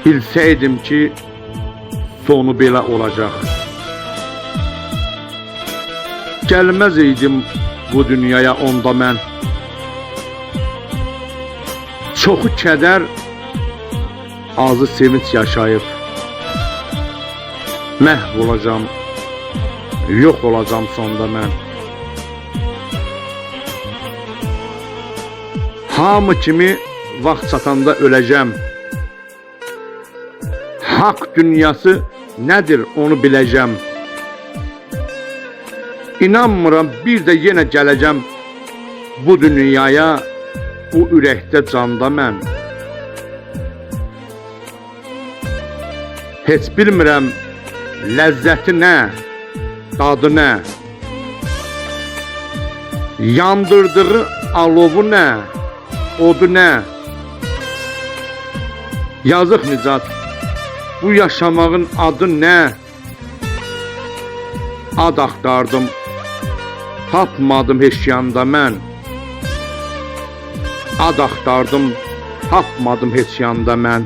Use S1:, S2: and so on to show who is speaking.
S1: Bilsəydim ki, sonu belə olacaq. Gəlməz idim bu dünyaya onda mən. Çoxu kədər, azı sevinç yaşayıb. Məhv olacam, yox olacam sonda mən. Hamı kimi vaxt çatanda öləcəm. Haqq dünyası nədir onu biləcəm. İnanmıram bir də yenə gələcəm bu dünyaya, bu ürəkdə canda mən. Heç bilmirəm ləzzəti nə, dadı nə, yandırdığı alovu nə, odu nə. Yazıq Nicat, bu yaşamağın adı nə? Ad axtardım, tapmadım heç yanda mən. Ad axtardım, tapmadım heç yanda mən.